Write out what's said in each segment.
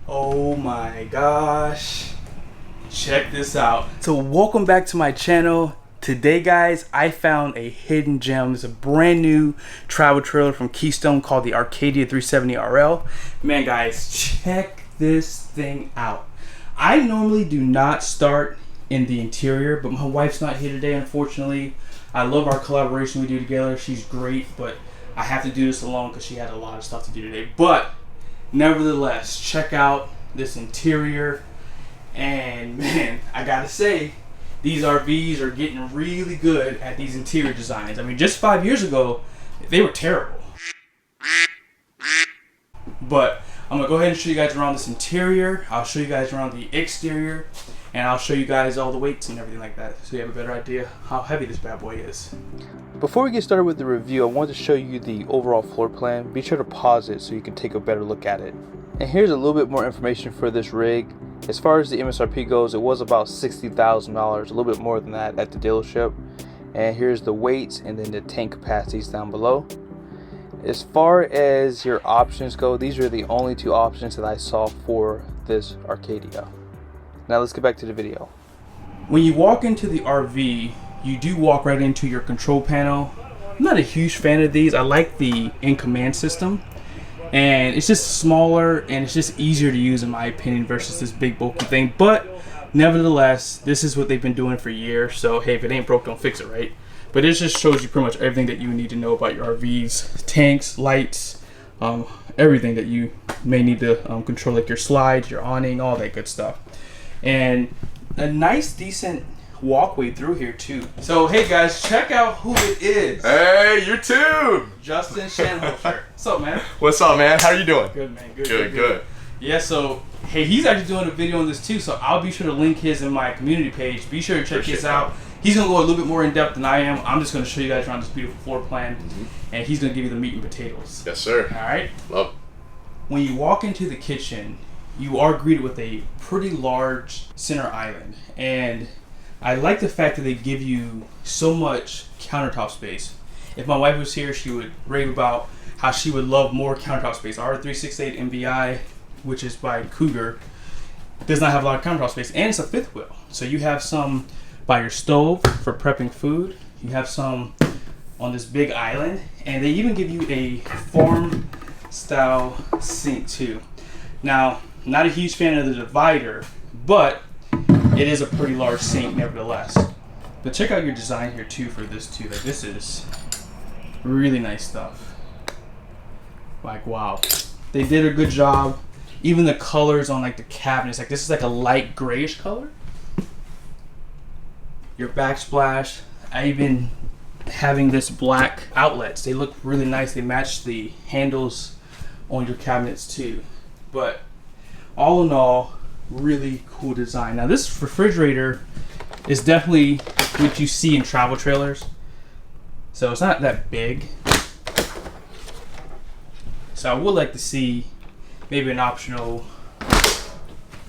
Oh my gosh, check this out. So welcome back to my channel. Today guys, I found a hidden gem. It's a brand new travel trailer from Keystone called the Arcadia 370RL. Man guys, check this thing out. I normally do not start in the interior, but my wife's not here today, unfortunately. I love our collaboration we do together. She's great, but I have to do this alone because she had a lot of stuff to do today. But nevertheless, check out this interior. And man, I gotta say, these RVs are getting really good at these interior designs. I mean, just 5 years ago, they were terrible. But I'm gonna go ahead and show you guys around this interior. I'll show you guys around the exterior, and I'll show you guys all the weights and everything like that, so you have a better idea how heavy this bad boy is. Before we get started with the review, I wanted to show you the overall floor plan. Be sure to pause it so you can take a better look at it. And here's a little bit more information for this rig. As far as the MSRP goes, it was about $60,000, a little bit more than that at the dealership. And here's the weights and then the tank capacities down below. As far as your options go, these are the only two options that I saw for this Arcadia. Now let's get back to the video. When you walk into the RV, you do walk right into your control panel. I'm not a huge fan of these. I like the in-command system. And it's just smaller and it's just easier to use in my opinion versus this big bulky thing. But nevertheless, this is what they've been doing for years. So hey, if it ain't broke, don't fix it, right? But it just shows you pretty much everything that you need to know about your RVs. Tanks, lights, everything that you may need to control, like your slides, your awning, all that good stuff. And a nice, decent walkway through here too. So hey guys, check out who it is. Hey, you too. Justin Shanholster. What's up, man? What's up, man? How are you doing? Good, man. Good. Yeah, so hey, he's actually doing a video on this too, so I'll be sure to link his in my community page. Be sure to check his out. He's gonna go a little bit more in depth than I am. I'm just gonna show you guys around this beautiful floor plan, and he's gonna give you the meat and potatoes. Yes, sir. All right. Love. When you walk into the kitchen, you are greeted with a pretty large center island, and I like the fact that they give you so much countertop space. If my wife was here, she would rave about how she would love more countertop space. Our 368 MVI, which is by Cougar, does not have a lot of countertop space, and it's a fifth wheel. So you have some by your stove for prepping food. You have some on this big island, and they even give you a farm style sink too. Now, not a huge fan of the divider, but it is a pretty large sink nevertheless. But check out your design here too for this too. Like, this is really nice stuff. Like, wow. They did a good job. Even the colors on like the cabinets, like this is like a light grayish color. Your backsplash, I even having this black outlets. They look really nice. They match the handles on your cabinets too. But all in all, really cool design. Now this refrigerator is definitely what you see in travel trailers. So it's not that big. So I would like to see maybe an optional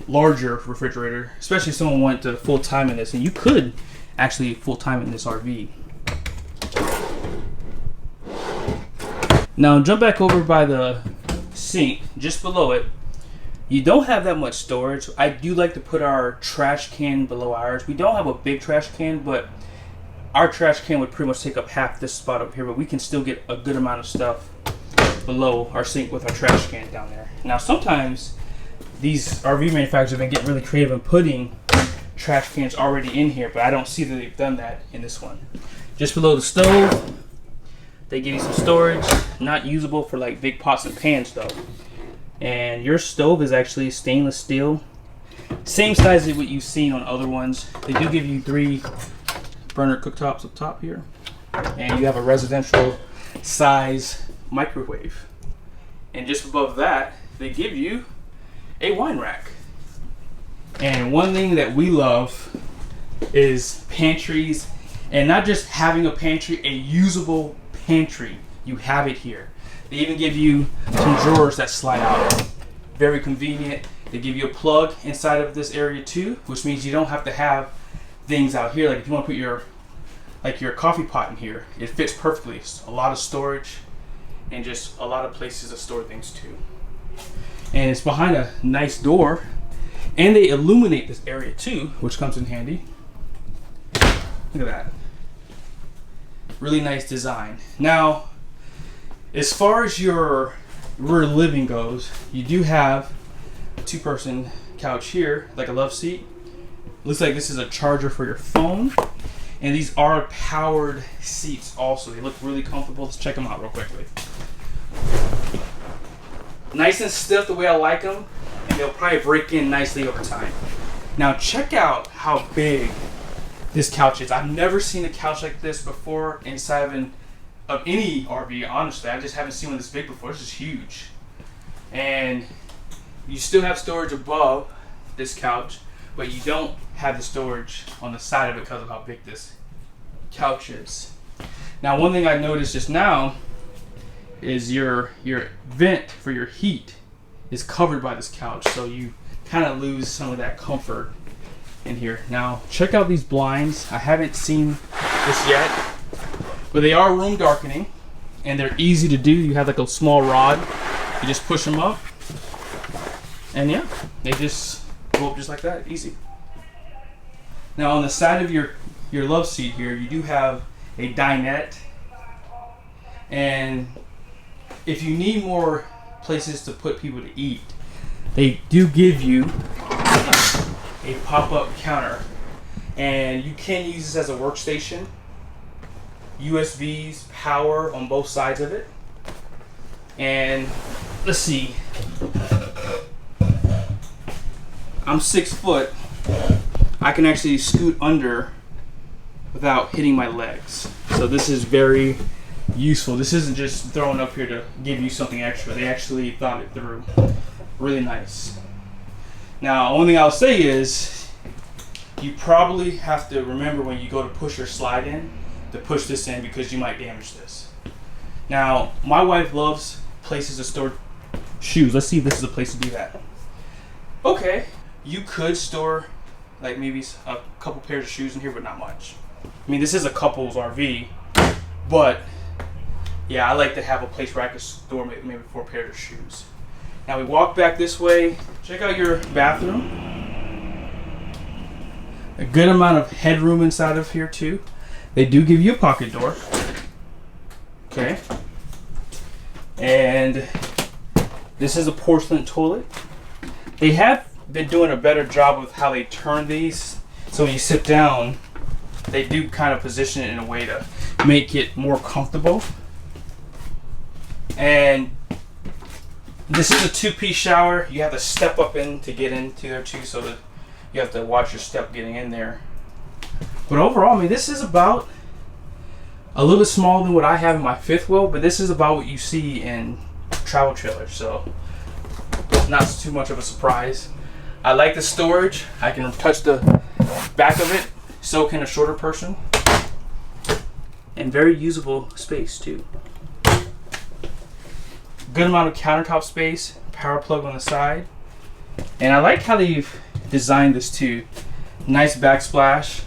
larger refrigerator, especially if someone went to full time in this, and you could actually full time in this RV. Now jump back over by the sink, just below it. You don't have that much storage. I do like to put our trash can below ours. We don't have a big trash can, but our trash can would pretty much take up half this spot up here, but we can still get a good amount of stuff below our sink with our trash can down there. Now sometimes these RV manufacturers have been getting really creative in putting trash cans already in here, but I don't see that they've done that in this one. Just below the stove, they give you some storage, not usable for like big pots and pans though. And your stove is actually stainless steel, same size as what you've seen on other ones. They do give you 3 burner cooktops up top here, and you have a residential size microwave. And just above that, they give you a wine rack. And one thing that we love is pantries, and not just having a pantry, a usable pantry. You have it here. They even give you some drawers that slide out. Very convenient. They give you a plug inside of this area too, which means you don't have to have things out here. Like if you want to put your coffee pot in here, it fits perfectly. It's a lot of storage and just a lot of places to store things too. And it's behind a nice door. And they illuminate this area too, which comes in handy. Look at that. Really nice design. Now, as far as your rear living goes, you do have a 2-person couch here, like a love seat. Looks like this is a charger for your phone. And these are powered seats also. They look really comfortable. Let's check them out real quickly. Nice and stiff the way I like them. And they'll probably break in nicely over time. Now check out how big this couch is. I've never seen a couch like this before inside of any RV, honestly. I just haven't seen one this big before. This is huge. And you still have storage above this couch, but you don't have the storage on the side of it because of how big this couch is. Now, one thing I noticed just now is your vent for your heat is covered by this couch, so you kind of lose some of that comfort in here. Now, check out these blinds. I haven't seen this yet, but they are room darkening, and they're easy to do. You have like a small rod. You just push them up, and yeah, they just go up just like that, easy. Now, on the side of your love seat here, you do have a dinette, and if you need more places to put people to eat, they do give you a pop-up counter, and you can use this as a workstation. USBs, power on both sides of it. And let's see, I'm 6 foot. I can actually scoot under without hitting my legs. So this is very useful. This isn't just thrown up here to give you something extra. They actually thought it through. Really nice. Now, one thing I'll say is you probably have to remember when you go to push or slide in to push this in, because you might damage this. Now, my wife loves places to store shoes. Let's see if this is a place to do that. Okay, you could store like maybe a couple pairs of shoes in here, but not much. I mean, this is a couple's RV, but yeah, I like to have a place where I could store maybe 4 pairs of shoes. Now we walk back this way. Check out your bathroom. A good amount of headroom inside of here too. They do give you a pocket door. Okay. And this is a porcelain toilet. They have been doing a better job with how they turn these. So when you sit down, they do kind of position it in a way to make it more comfortable. And this is a 2-piece shower. You have to step up in to get into there too, so that you have to watch your step getting in there. But overall, I mean, this is about a little bit smaller than what I have in my 5th wheel, but this is about what you see in travel trailers, so not too much of a surprise. I like the storage. I can touch the back of it, so can a shorter person. And very usable space too. Good amount of countertop space, power plug on the side. And I like how they've designed this too. Nice backsplash.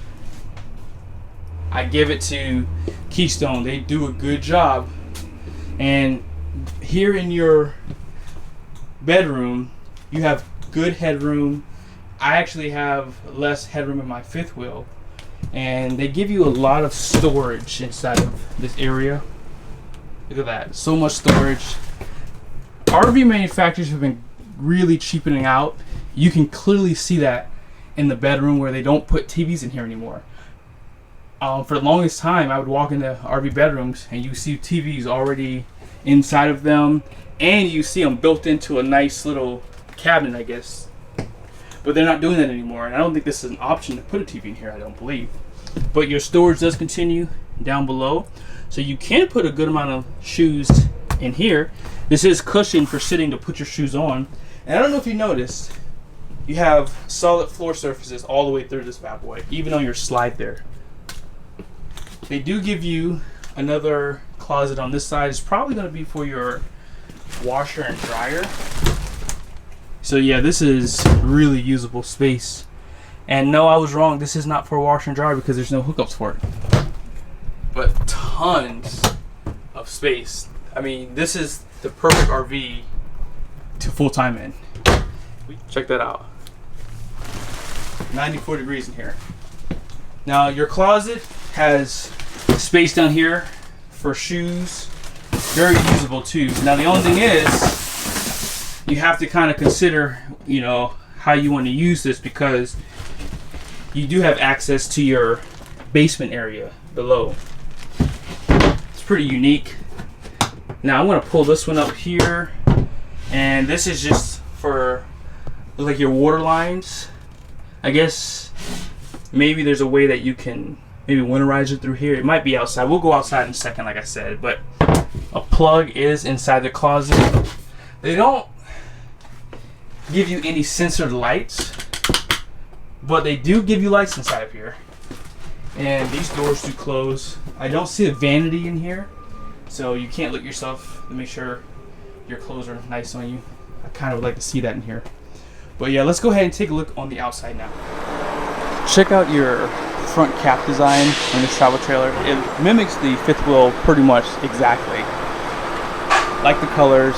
I give it to Keystone. They do a good job. And here in your bedroom, you have good headroom. I actually have less headroom in my 5th wheel. And they give you a lot of storage inside of this area. Look at that, so much storage. RV manufacturers have been really cheapening out. You can clearly see that in the bedroom where they don't put TVs in here anymore. For the longest time, I would walk into RV bedrooms and you see TVs already inside of them, and you see them built into a nice little cabinet, I guess. But they're not doing that anymore, and I don't think this is an option to put a TV in here, I don't believe. But your storage does continue down below, so you can put a good amount of shoes in here. This is cushioned for sitting to put your shoes on. And I don't know if you noticed, you have solid floor surfaces all the way through this bad boy, even on your slide there. They do give you another closet on this side. It's probably going to be for your washer and dryer. So yeah, this is really usable space. And no, I was wrong. This is not for washer and dryer because there's no hookups for it. But tons of space. I mean, this is the perfect RV to full time in. Check that out. 94 degrees in here. Now your closet has space down here for shoes. Very usable too. Now the only thing is, you have to kind of consider, you know, how you want to use this, because you do have access to your basement area below. It's pretty unique. Now I'm going to pull this one up here, and this is just for like your water lines. I guess maybe there's a way that you can maybe winterize it through here. It might be outside. We'll go outside in a second, like I said, but a plug is inside the closet. They don't give you any sensored lights, but they do give you lights inside of here. And these doors do close. I don't see a vanity in here, so you can't look yourself to make sure your clothes are nice on you. I kind of would like to see that in here. But yeah, let's go ahead and take a look on the outside now. Check out your front cap design on this travel trailer. It mimics the fifth wheel pretty much exactly. Like the colors.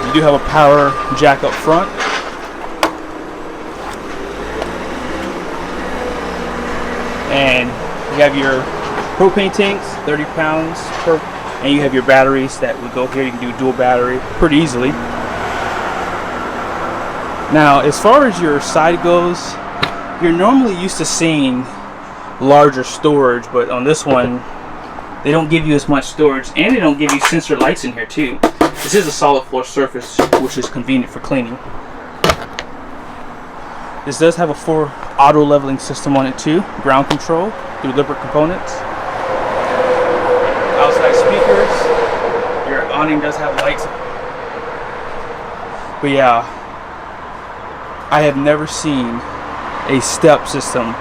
You do have a power jack up front. And you have your propane tanks, 30 pounds per, and you have your batteries that would go here. You can do dual battery pretty easily. Now, as far as your side goes, you're normally used to seeing larger storage, but on this one, they don't give you as much storage, and they don't give you sensor lights in here too. This is a solid floor surface, which is convenient for cleaning. This does have a 4 auto leveling system on it too, ground control through Lippert components. Outside speakers, your awning does have lights. But yeah, I have never seen a step system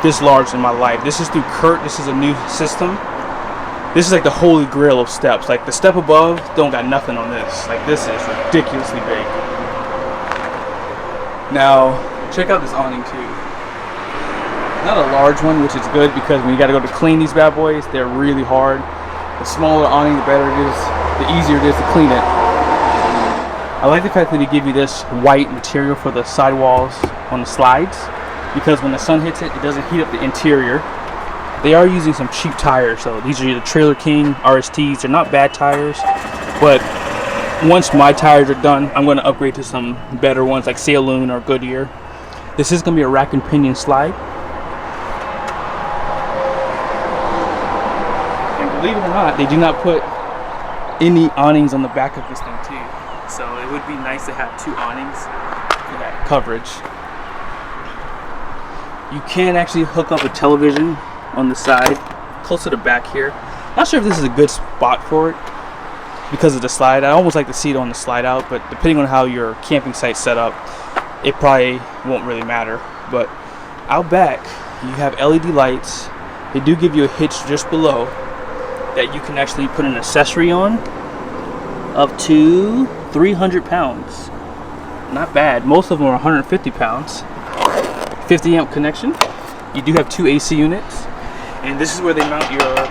this large in my life. This is through Kurt. This is a new system. This is like the holy grail of steps. Like the step above don't got nothing on this. Like this is ridiculously big. Now check out this awning too. Not a large one, which is good because when you got to go to clean these bad boys, they're really hard. The smaller awning, the better it is, the easier it is to clean it. I like the fact that they give you this white material for the sidewalls on the slides, because when the sun hits it, it doesn't heat up the interior. They are using some cheap tires, so these are the Trailer King RSTs. They're not bad tires, but once my tires are done, I'm going to upgrade to some better ones like Saloon or Goodyear. This is going to be a rack and pinion slide. And believe it or not, they do not put any awnings on the back of this thing too. So it would be nice to have 2 awnings for that coverage. You can actually hook up a television on the side, close to the back here. Not sure if this is a good spot for it because of the slide. I almost like to see it on the slide out, but depending on how your camping site's set up, it probably won't really matter. But out back, you have LED lights. They do give you a hitch just below that you can actually put an accessory on, up to 300 pounds. Not bad. Most of them are 150 pounds. 50 amp connection. You do have 2 AC units, and this is where they mount your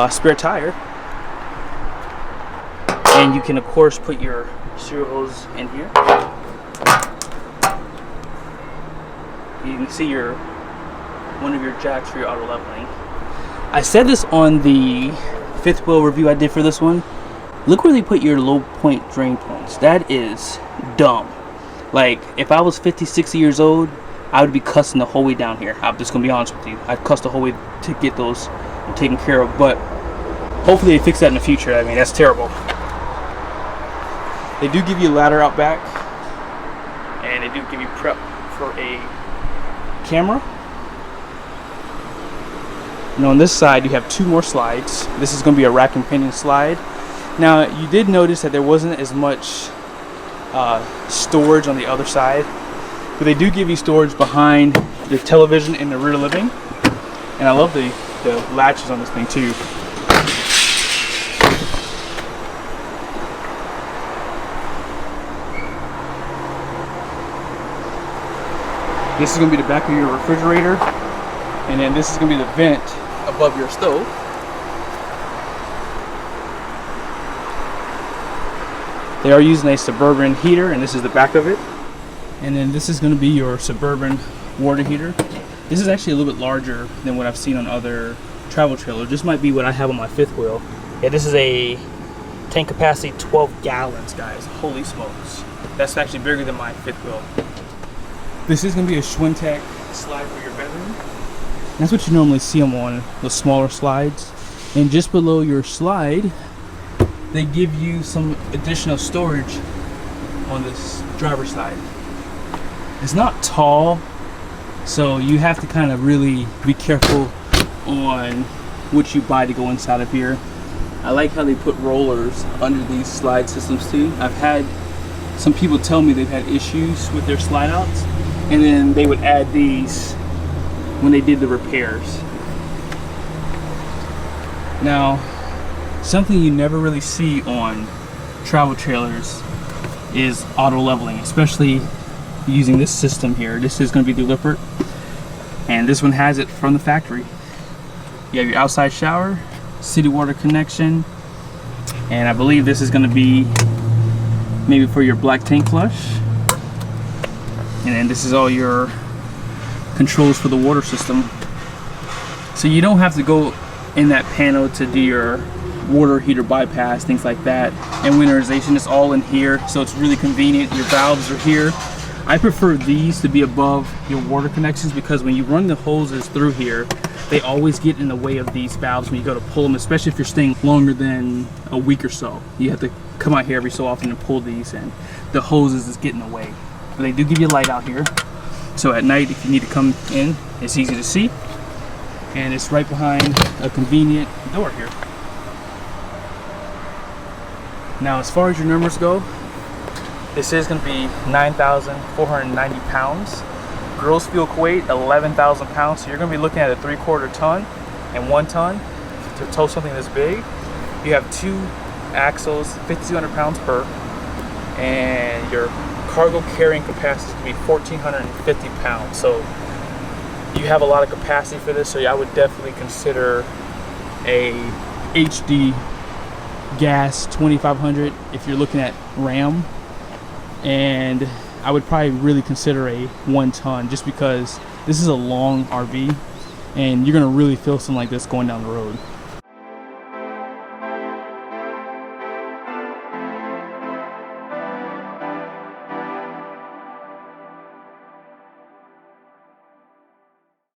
spare tire. And you can of course put your serial hose in here. You can see your one of your jacks for your auto leveling. I said this on the fifth wheel review I did for this one. Look where they put your low point drain points. That is dumb. Like, if I was 50, 60 years old, I would be cussing the whole way down here. I'm just going to be honest with you. I'd cuss the whole way to get those taken care of. But hopefully they fix that in the future. I mean, that's terrible. They do give you a ladder out back. And they do give you prep for a camera. And on this side, you have 2 more slides. This is going to be a rack and pinion slide. Now, you did notice that there wasn't as much storage on the other side, but they do give you storage behind the television in the rear living. And I love the latches on this thing too. This is going to be the back of your refrigerator, and then this is going to be the vent above your stove. They are using a Suburban heater, and this is the back of it. And then this is going to be your Suburban water heater. This is actually a little bit larger than what I've seen on other travel trailers. This might be what I have on my fifth wheel. Yeah, this is a tank capacity 12 gallons, guys. Holy smokes. That's actually bigger than my fifth wheel. This is going to be a Schwintek slide for your bedroom. That's what you normally see them on, the smaller slides. And just below your slide, they give you some additional storage on this driver's side. It's not tall, so you have to kind of really be careful on what you buy to go inside of here. I like how they put rollers under these slide systems too. I've had some people tell me they've had issues with their slide outs, and then they would add these when they did the repairs. Now, something you never really see on travel trailers is auto leveling, especially using this system here. This is going to be the Lippert, and this one has it from the factory. You have your outside shower, city water connection, and I believe this is going to be maybe for your black tank flush. And then this is all your controls for the water system. So you don't have to go in that panel to do your water heater bypass, things like that. And winterization is all in here, so it's really convenient. Your valves are here. I prefer these to be above your water connections because when you run the hoses through here, they always get in the way of these valves when you go to pull them, especially if you're staying longer than a week or so. You have to come out here every so often and pull these, and the hoses is getting in the way. But they do give you a light out here, so at night if you need to come in, it's easy to see. And it's right behind a convenient door here. Now, as far as your numbers go, this is going to be 9,490 pounds. Gross fuel weight, 11,000 pounds. So you're going to be looking at a 3/4 ton and 1 ton to tow something this big. You have 2 axles, 5,200 pounds per, and your cargo carrying capacity is going to be 1,450 pounds. So you have a lot of capacity for this. So I would definitely consider a HD gas 2500 if you're looking at Ram, and I would probably really consider a 1 ton just because this is a long RV and you're gonna really feel something like this going down the road.